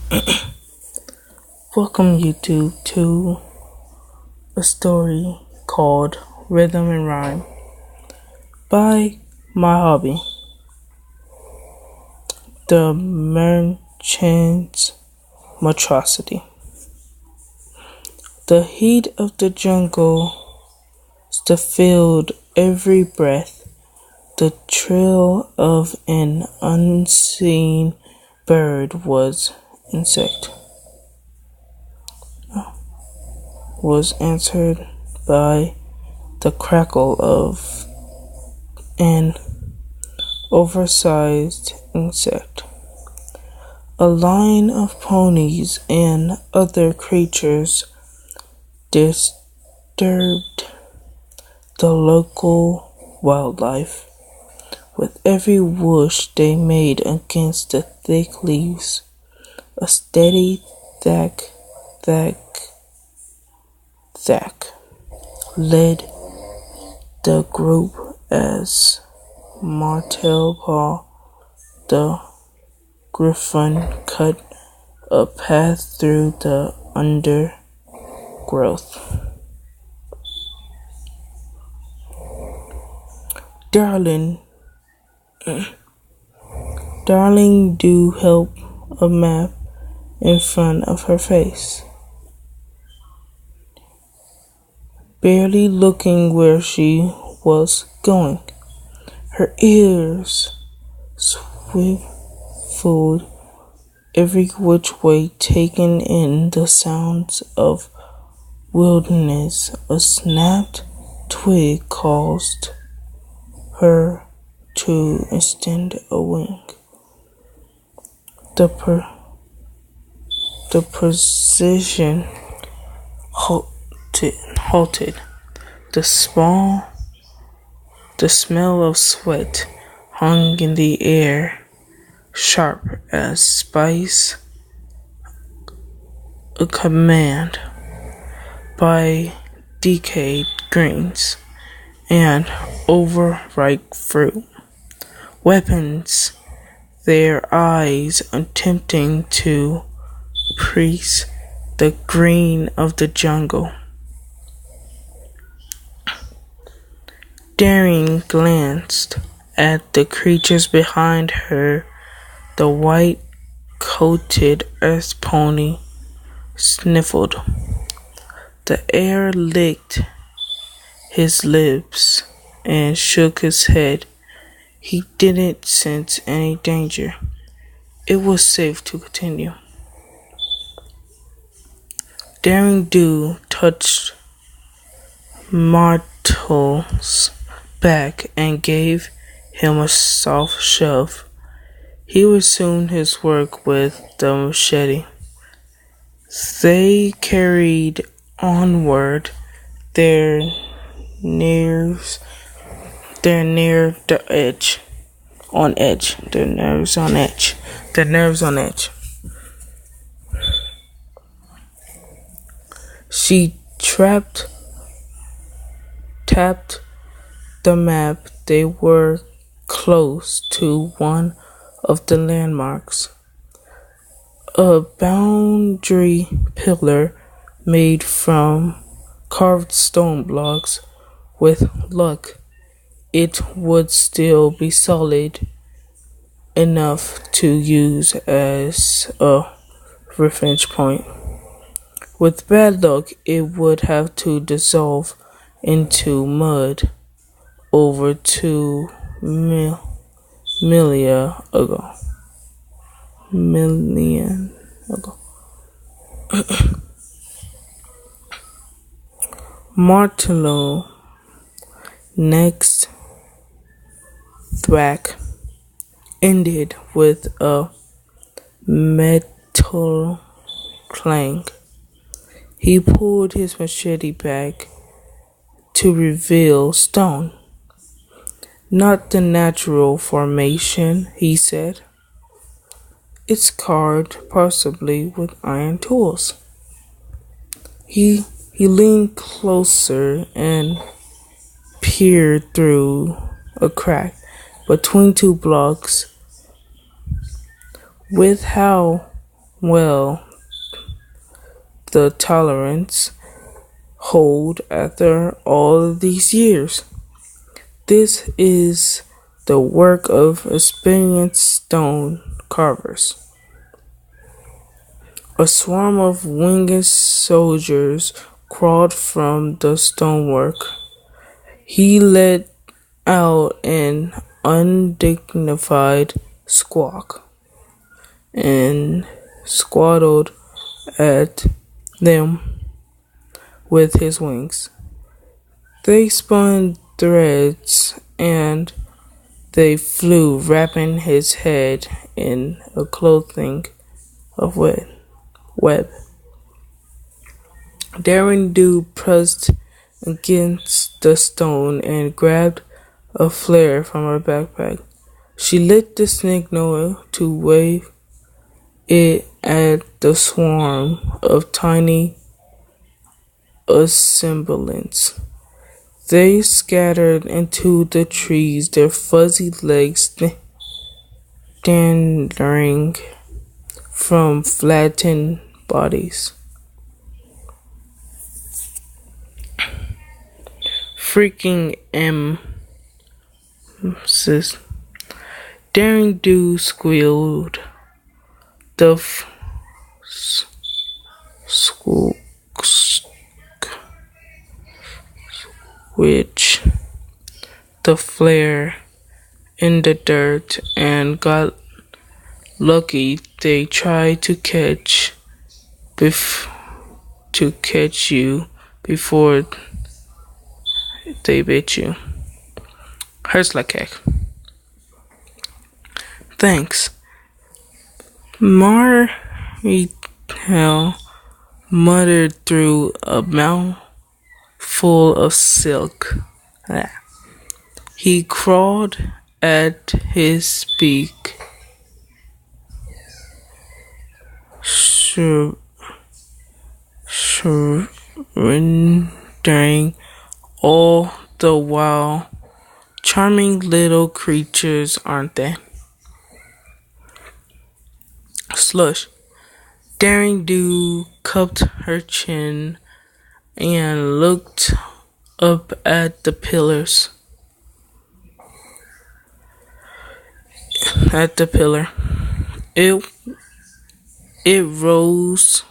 Welcome YouTube to a story called Rhythm and Rhyme by my hobby, the merchant's monstrosity. The heat of the jungle still filled every breath. The trill of an unseen bird was answered by the crackle of an oversized insect. A line of ponies and other creatures disturbed the local wildlife with every whoosh they made against the thick leaves. A steady thack led the group as Martel Paw, the griffin, cut a path through the undergrowth. Darling, do help a map in front of her face. Barely looking where she was going, her ears swiveled every which way, taking in the sounds of wilderness. A snapped twig caused her to extend a wing. The precision halted. The smell of sweat hung in the air, sharp as spice. A command by decayed greens and overripe fruit. Weapons, their eyes attempting to pierce the green of the jungle. Daring glanced at the creatures behind her. The white-coated earth pony sniffled. The air licked his lips and shook his head. He didn't sense any danger. It was safe to continue. Daring Do touched Martel's back and gave him a soft shove. He resumed his work with the machete. They carried onward, their nerves on edge. She tapped the map. They were close to one of the landmarks. A boundary pillar made from carved stone blocks. With luck, it would still be solid enough to use as a reference point. With bad luck, it would have to dissolve into mud over 2 million ago. Martello next thwack ended with a metal clang. He pulled his machete back to reveal stone. Not the natural formation, he said. It's carved possibly with iron tools. He leaned closer and peered through a crack between 2 blocks. With how well the tolerance hold after all of these years? This is the work of experienced stone carvers. A swarm of winged soldiers crawled from the stonework. He let out an undignified squawk and squatted at them with his wings. They spun threads and they flew, wrapping his head in a clothing of web. Daring Do pressed against the stone and grabbed a flare from her backpack. She lit the signal to wave it at the swarm of tiny assemblants. They scattered into the trees, their fuzzy legs dangling from flattened bodies. Freaking sis. Daring Do squealed. The which the flare in the dirt and got lucky. They tried to catch you before they bit you. Hurts like heck. Thanks. Martel muttered through a mouthful of silk. He crawled at his beak, surrendering all the while. Charming little creatures, aren't they? Slush. Daring Do cupped her chin and looked up at the pillars. At the pillar. It rose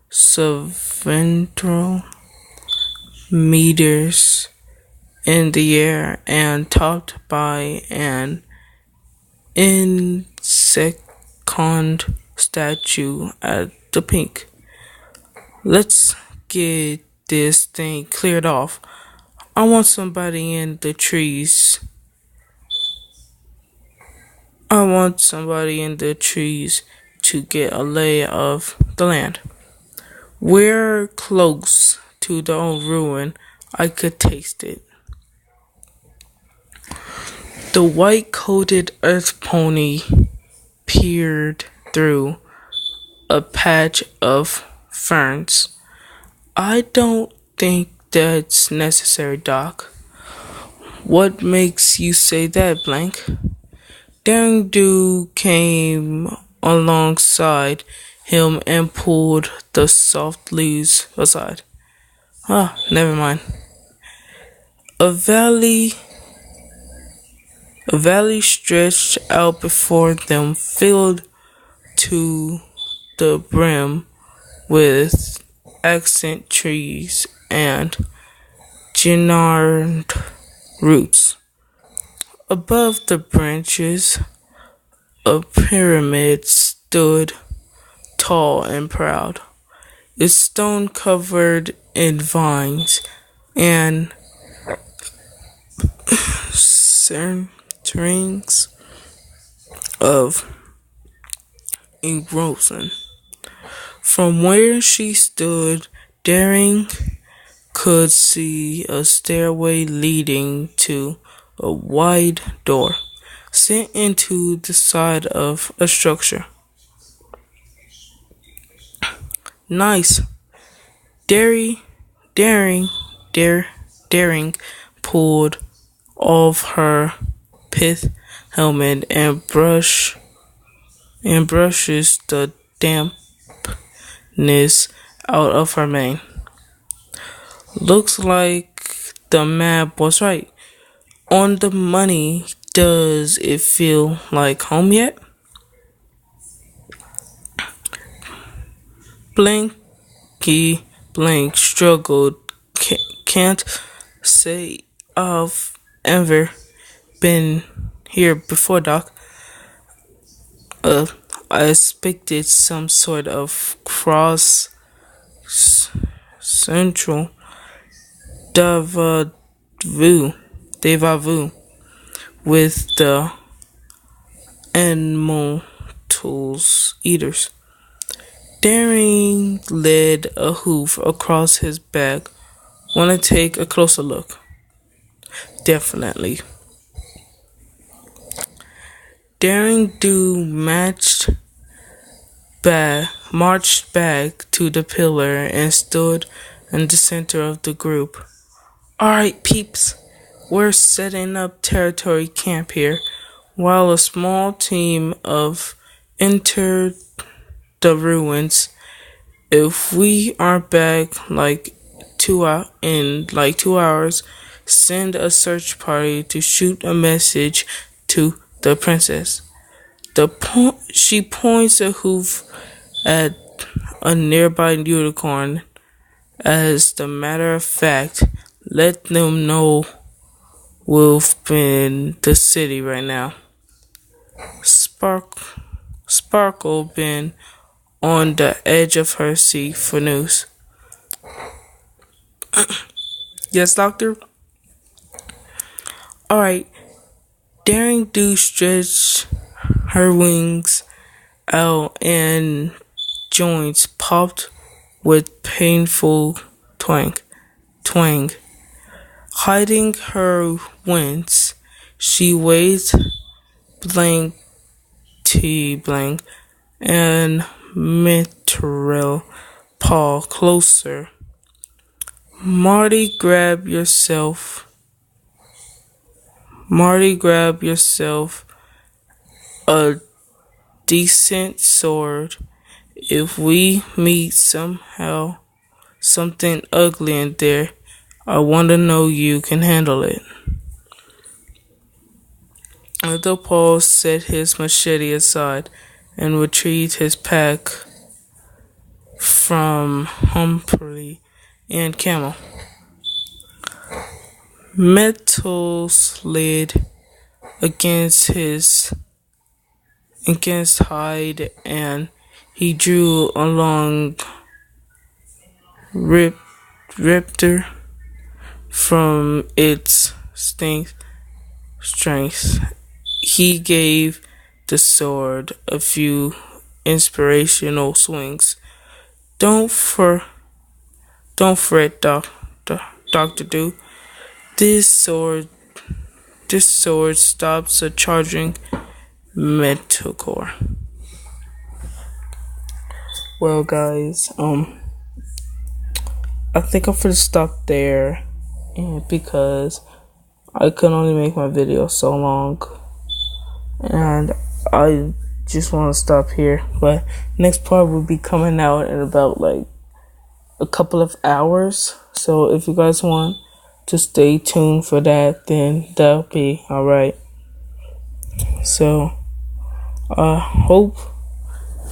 several meters in the air and topped by an second statue at the peak. Let's get this thing cleared off. I want somebody in the trees. To get a lay of the land. We're close to the old ruin. I could taste it. The white-coated earth pony peered through a patch of ferns. I don't think that's necessary, Doc. What makes you say that, Blank? Daring Do came alongside him and pulled the soft leaves aside. Never mind. A valley stretched out before them, filled to the brim with accent trees and giant roots. Above the branches, a pyramid stood tall and proud, its stone covered in vines and centerings of erosion. From where she stood, Daring could see a stairway leading to a wide door set into the side of a structure. Nice. Daring pulled off her pith helmet and and brushes the dampness out of her mane. Looks like the map was right. On the money, does it feel like home yet? Blanky Blank struggled. Can't say I've ever been here before, Doc. I expected some sort of cross central deja vu with the animal tools eaters. Daring led a hoof across his back. Wanna take a closer look? Definitely. Daring Do marched back to the pillar and stood in the center of the group. Alright, peeps, we're setting up territory camp here, while a small team of entered the ruins. If we aren't back in 2 hours, send a search party to shoot a message to the princess. She points a hoof at a nearby unicorn. As a matter of fact, let them know we've been the city right now. Sparkle been on the edge of her seat for news. Yes, doctor? Alright. Daring Do stretched her wings out and joints popped with painful twang. Hiding her wince, she waved blank and mithril paw closer. Marty, grab yourself a decent sword. If we meet somehow something ugly in there, I want to know you can handle it. Little Paul set his machete aside and retrieved his pack from Humphrey and Camel. Metal slid against hide, and he drew a long ripter from its strength. He gave the sword a few inspirational swings. Don't fret, Dr. Do. This sword stops a charging metal core. Well, guys, I think I'm gonna stop there, and because I could only make my video so long, and I just want to stop here. But next part will be coming out in about like a couple of hours. So if you guys want to stay tuned for that, then that'll be alright. So I hope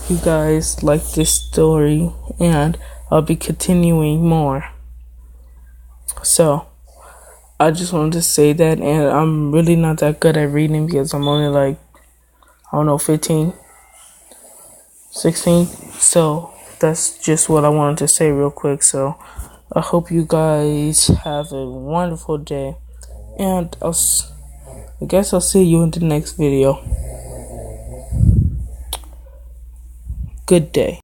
you guys like this story, and I'll be continuing more. So I just wanted to say that, and I'm really not that good at reading because I'm only like, 15, 16. So that's just what I wanted to say real quick. So I hope you guys have a wonderful day, and I guess I'll see you in the next video. Good day.